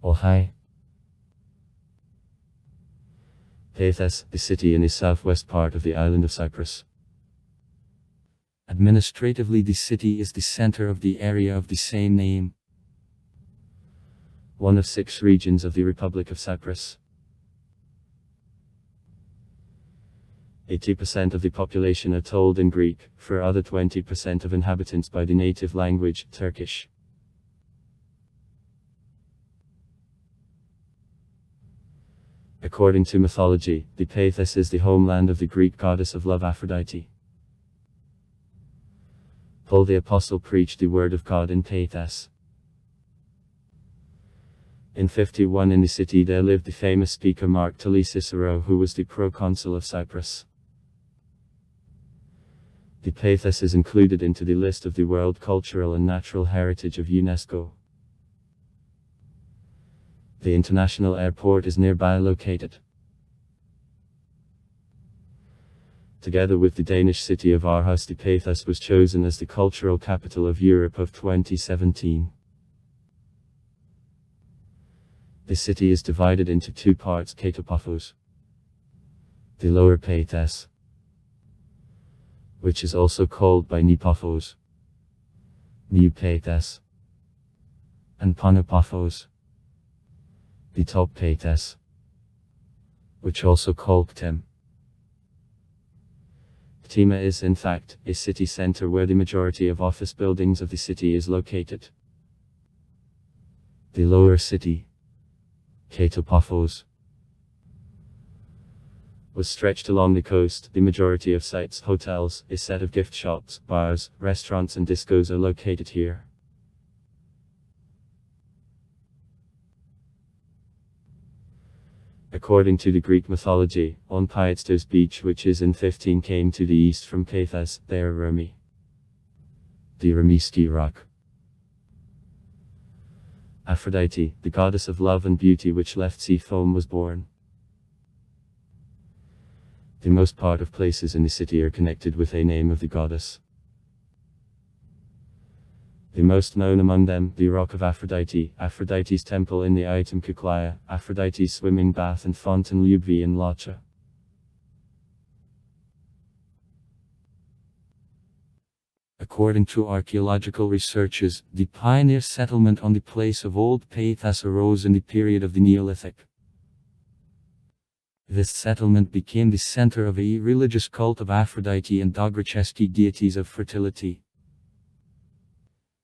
Oh hi. Pathos, the city in the southwest part of the island of Cyprus. Administratively, the city is the center of the area of the same name, one of 6 regions of the Republic of Cyprus. 80% of the population are told in Greek, for other 20% of inhabitants by the native language, Turkish. According to mythology, the Pathos is the homeland of the Greek goddess of love Aphrodite. Paul the Apostle preached the word of God in Pathos. In 51 in the city there lived the famous speaker Mark Tully Cicero, who was the proconsul of Cyprus. The Pathos is included into the list of the World Cultural and Natural Heritage of UNESCO. The international airport is nearby located. Together with the Danish city of Aarhus, the Pathos was chosen as the cultural capital of Europe of 2017. The city is divided into 2 parts: Pathos, the lower Pathos, which is also called by Pathos, New Pathos, and Pathos, the top Pathos, which also called Tim. Tima is in fact a city center where the majority of office buildings of the city is located. The lower city, Pathos, was stretched along the coast. The majority of sites, hotels, a set of gift shops, bars, restaurants and discos are located here. According to the Greek mythology, on Pathos beach, which is in 15 km to the east from Pathos, there Remi, the Remi ski rock. Aphrodite, the goddess of love and beauty which left sea foam, was born. The most part of places in the city are connected with a name of the goddess. The most known among them, the Rock of Aphrodite, Aphrodite's temple in the item Kyklaya, Aphrodite's swimming bath and fountain Lubvi in Lacha. According to archaeological researches, the pioneer settlement on the place of Old Pathos arose in the period of the Neolithic. This settlement became the center of a religious cult of Aphrodite and Dograchesky deities of fertility.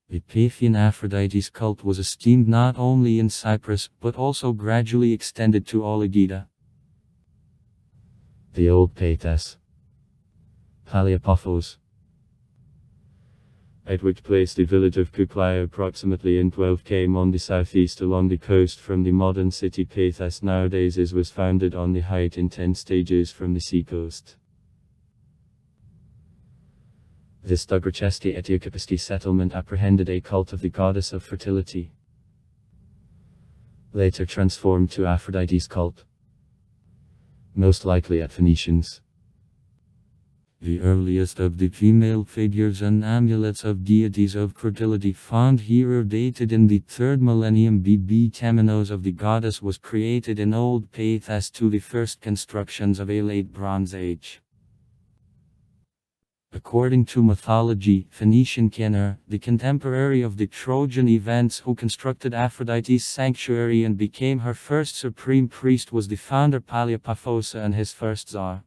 The Paphian Aphrodite's cult was esteemed not only in Cyprus, but also gradually extended to all Aegida. The Old Pathos, Pathos, at which place the village of Kyklaya approximately in 12 km on the southeast along the coast from the modern city Pathos nowadays was founded on the height in 10 stages from the seacoast. This Dograchesky Etiokipsky settlement apprehended a cult of the goddess of fertility, later transformed to Aphrodite's cult, most likely at Phoenicians. The earliest of the female figures and amulets of deities of fertility found here are dated in the 3rd millennium BB. Temenos of the goddess was created in Old Pathos to the first constructions of a late Bronze Age. According to mythology, Phoenician Kinner, the contemporary of the Trojan events who constructed Aphrodite's sanctuary and became her first supreme priest, was the founder Pathos and his first czar,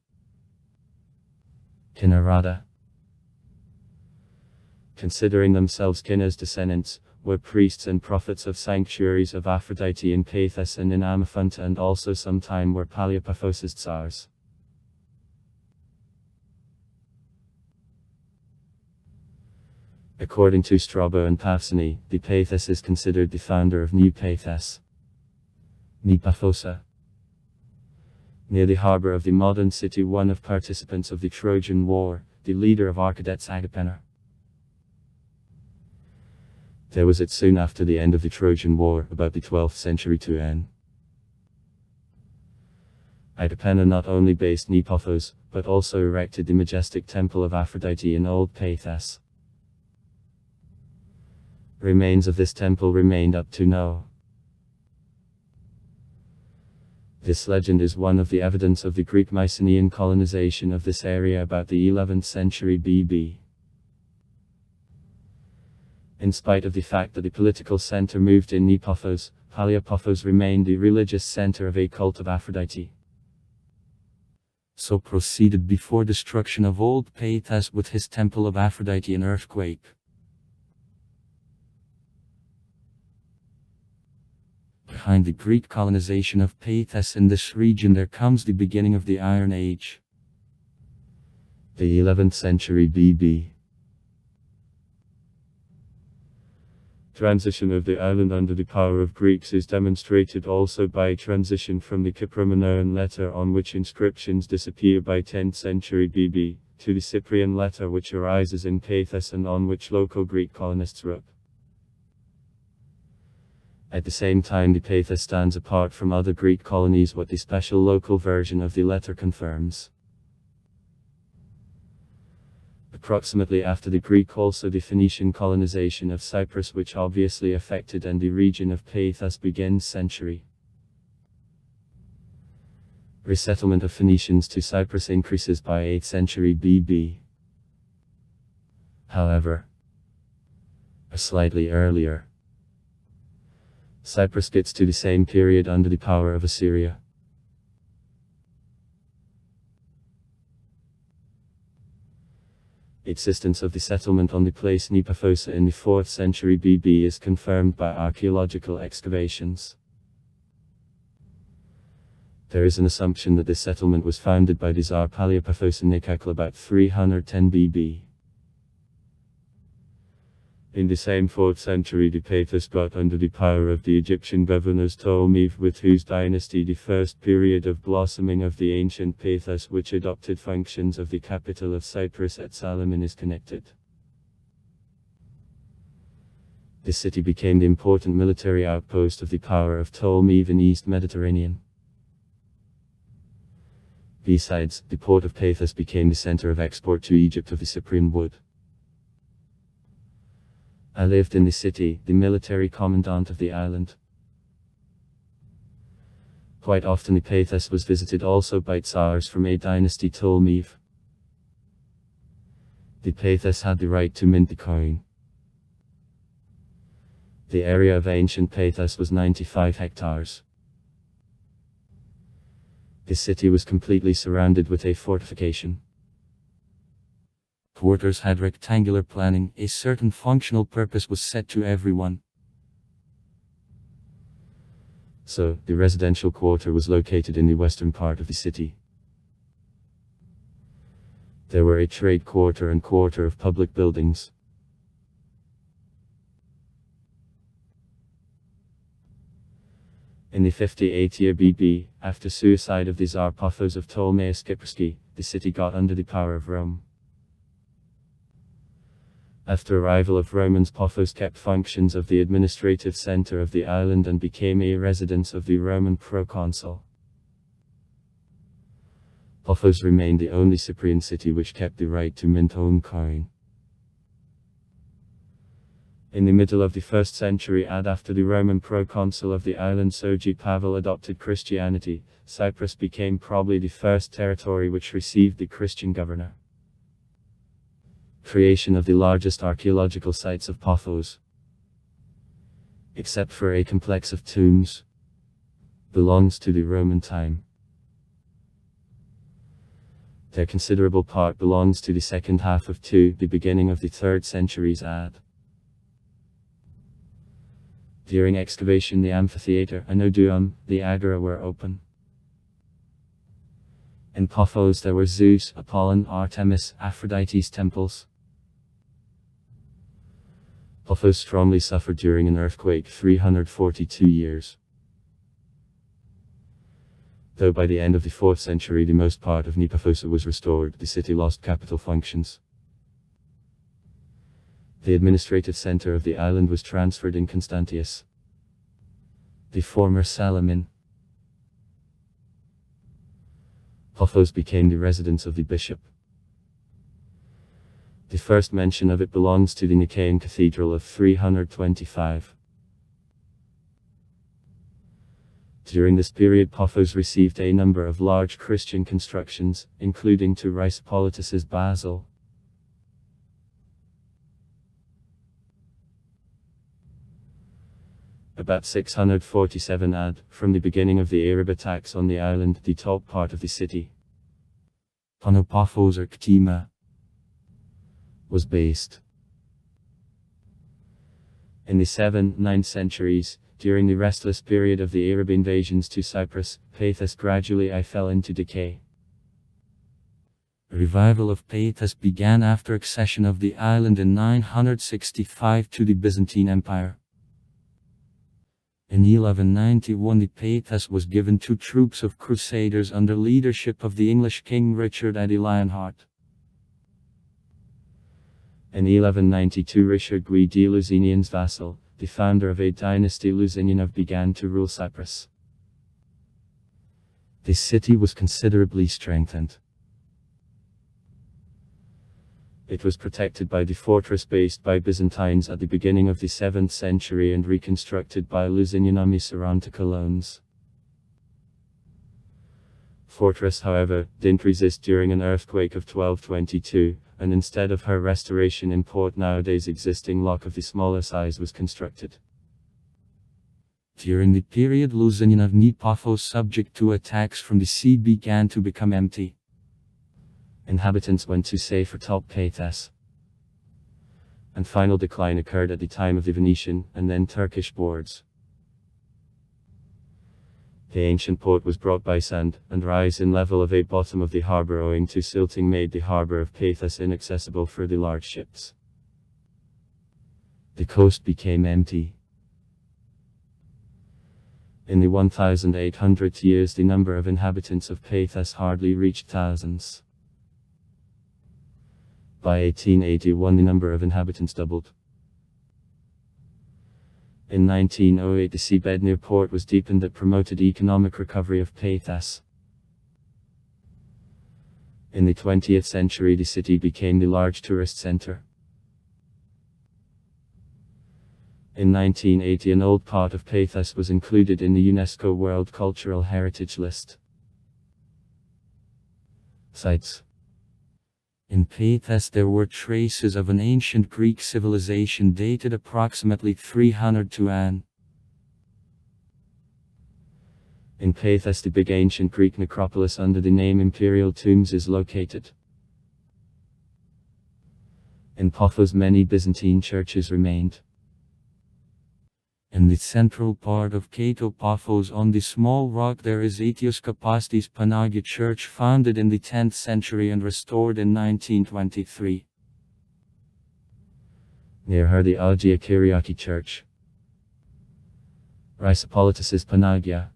Kinnerada. Considering themselves Kinner's descendants, were priests and prophets of sanctuaries of Aphrodite in Pathos and in Amaphanta, and also sometime were Pathos's tsars. According to Strabo and Pausanias, the Pathos is considered the founder of New Pathos, Pathosa, near the harbor of the modern city, one of participants of the Trojan War, the leader of Archidets Agapenor. There was it soon after the end of the Trojan War, about the 12th century to N. Agapenor not only based Pathos, but also erected the majestic temple of Aphrodite in Old Pathos. Remains of this temple remained up to now. This legend is one of the evidence of the Greek Mycenaean colonization of this area about the 11th century BB. In spite of the fact that the political center moved in Pathos, Pathos remained the religious center of a cult of Aphrodite. So proceeded before destruction of old Pathos with his temple of Aphrodite in earthquake. Behind the Greek colonization of Pathos in this region there comes the beginning of the Iron Age. The 11th century BB. Transition of the island under the power of Greeks is demonstrated also by a transition from the Cyprian letter on which inscriptions disappear by 10th century BB, to the Cyprian letter which arises in Pathos and on which local Greek colonists wrote. At the same time the Pathos stands apart from other Greek colonies, what the special local version of the letter confirms. Approximately after the Greek also the Phoenician colonization of Cyprus, which obviously affected and the region of Pathos begins century. Resettlement of Phoenicians to Cyprus increases by 8th century BB. However, slightly earlier, Cyprus gets to the same period under the power of Assyria. Existence of the settlement on the place Pathos in the 4th century BB is confirmed by archaeological excavations. There is an assumption that this settlement was founded by the Tsar Pathos in Nikakl about 310 BB. In the same 4th century the Pathos got under the power of the Egyptian governors Ptolemy, with whose dynasty the first period of blossoming of the ancient Pathos, which adopted functions of the capital of Cyprus at Salamin, is connected. The city became the important military outpost of the power of Ptolemy in East Mediterranean. Besides, the port of Pathos became the center of export to Egypt of the Cyprian wood. I lived in the city, the military commandant of the island. Quite often the Pathos was visited also by Tsars from a dynasty Ptolemy. The Pathos had the right to mint the coin. The area of ancient Pathos was 95 hectares. The city was completely surrounded with a fortification. Quarters had rectangular planning, a certain functional purpose was set to everyone. So, the residential quarter was located in the western part of the city. There were a trade quarter and quarter of public buildings. In the 58th year BB, after suicide of the Tsar Pathos of Ptolemaios Kyprski, the city got under the power of Rome. After arrival of Romans, Pathos kept functions of the administrative center of the island and became a residence of the Roman proconsul. Pathos remained the only Cyprian city which kept the right to mint own coin. In the middle of the 1st century and after the Roman proconsul of the island Sergiy Pavel adopted Christianity, Cyprus became probably the first territory which received the Christian governor. Creation of the largest archaeological sites of Pathos, except for a complex of tombs, belongs to the Roman time. Their considerable part belongs to the second half of the beginning of the 3rd centuries AD. During excavation the amphitheater, Anoduum, the agora were open. In Pathos there were Zeus, Apollon, Artemis, Aphrodite's temples. Pathos strongly suffered during an earthquake 342 years. Though by the end of the 4th century the most part of Pathos was restored, the city lost capital functions. The administrative center of the island was transferred in Constantius, the former Salamin. Pathos became the residence of the bishop. The first mention of it belongs to the Nicaean Cathedral of 325. During this period, Pathos received a number of large Christian constructions, including to Chrysopolitus's Basil. About 647 AD, from the beginning of the Arab attacks on the island, the top part of the city, Pathos or Ktima, was based. In the 7th-9th centuries, during the restless period of the Arab invasions to Cyprus, Pathos gradually fell into decay. A revival of Pathos began after accession of the island in 965 to the Byzantine Empire. In 1191 the Pathos was given to troops of crusaders under leadership of the English King Richard the Lionheart. In 1192 Richard Guy de Lusignan's vassal, the founder of a dynasty Lusignan, began to rule Cyprus. The city was considerably strengthened. It was protected by the fortress based by Byzantines at the beginning of the 7th century and reconstructed by Lusignan's around colonnes. Fortress, however, didn't resist during an earthquake of 1222, and instead of her restoration in port, nowadays existing lock of the smaller size was constructed. During the period Lusignan Pathos, subject to attacks from the sea, began to become empty. Inhabitants went to safer top Pathos, and final decline occurred at the time of the Venetian and then Turkish boards. The ancient port was brought by sand, and rise in level of a bottom of the harbour owing to silting made the harbour of Pathos inaccessible for the large ships. The coast became empty. In the 1800 years the number of inhabitants of Pathos hardly reached thousands. By 1881 the number of inhabitants doubled. In 1908 the seabed near port was deepened that promoted economic recovery of Pathos. In the 20th century the city became the large tourist centre. In 1980 an old part of Pathos was included in the UNESCO World Cultural Heritage List. Sites. In Pathos there were traces of an ancient Greek civilization dated approximately 300 AD. In Pathos the big ancient Greek necropolis under the name Imperial Tombs is located. In Pathos many Byzantine churches remained. In the central part of Pathos on the small rock there is Ethioskopastis Panagia Church, founded in the 10th century and restored in 1923. Near her the Agia Kyriaki Church. Chrysopolitus's Panagia.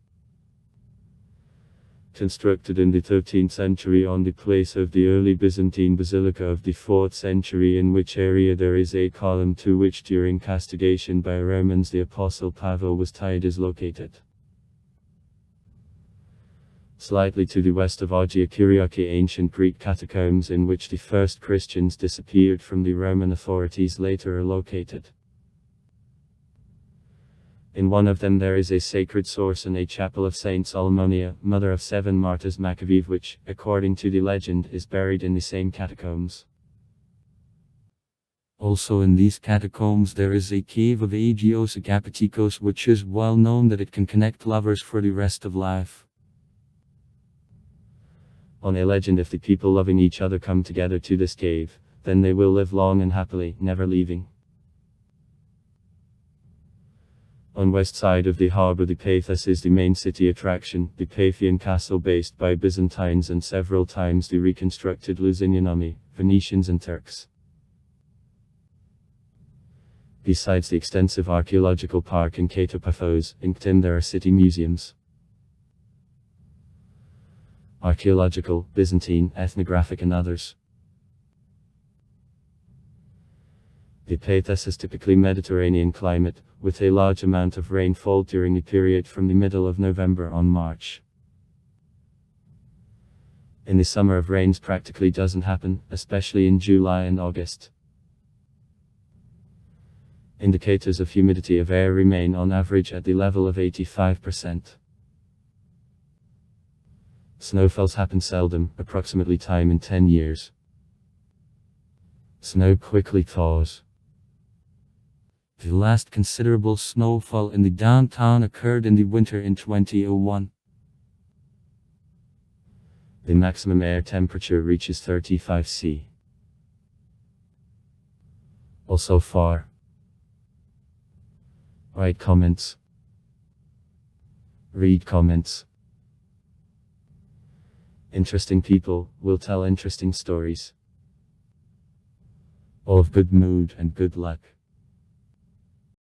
Constructed in the 13th century on the place of the early Byzantine basilica of the 4th century, in which area there is a column to which during castigation by Romans the apostle Pathos was tied, is located. Slightly to the west of Agia Kyriaki ancient Greek catacombs in which the first Christians disappeared from the Roman authorities later are located. In one of them there is a sacred source and a chapel of Saint Solomonia, mother of 7 martyrs Maccabees, which, according to the legend, is buried in the same catacombs. Also in these catacombs there is a cave of Agios Agapatikos, which is well known that it can connect lovers for the rest of life. On a legend, if the people loving each other come together to this cave, then they will live long and happily, never leaving. On west side of the harbour the Pathos is the main city attraction, the Paphian castle based by Byzantines and several times the reconstructed Lusignanami, Venetians and Turks. Besides the extensive archaeological park in Pathos, in Ktim there are city museums. Archaeological, Byzantine, ethnographic and others. The Pathos is typically Mediterranean climate, with a large amount of rainfall during the period from the middle of November on March. In the summer rains practically doesn't happen, especially in July and August. Indicators of humidity of air remain on average at the level of 85%. Snowfalls happen seldom, approximately time in 10 years. Snow quickly thaws. The last considerable snowfall in the downtown occurred in the winter in 2001. The maximum air temperature reaches 35 C. Also far. Write comments. Read comments. Interesting people will tell interesting stories. All of good mood and good luck.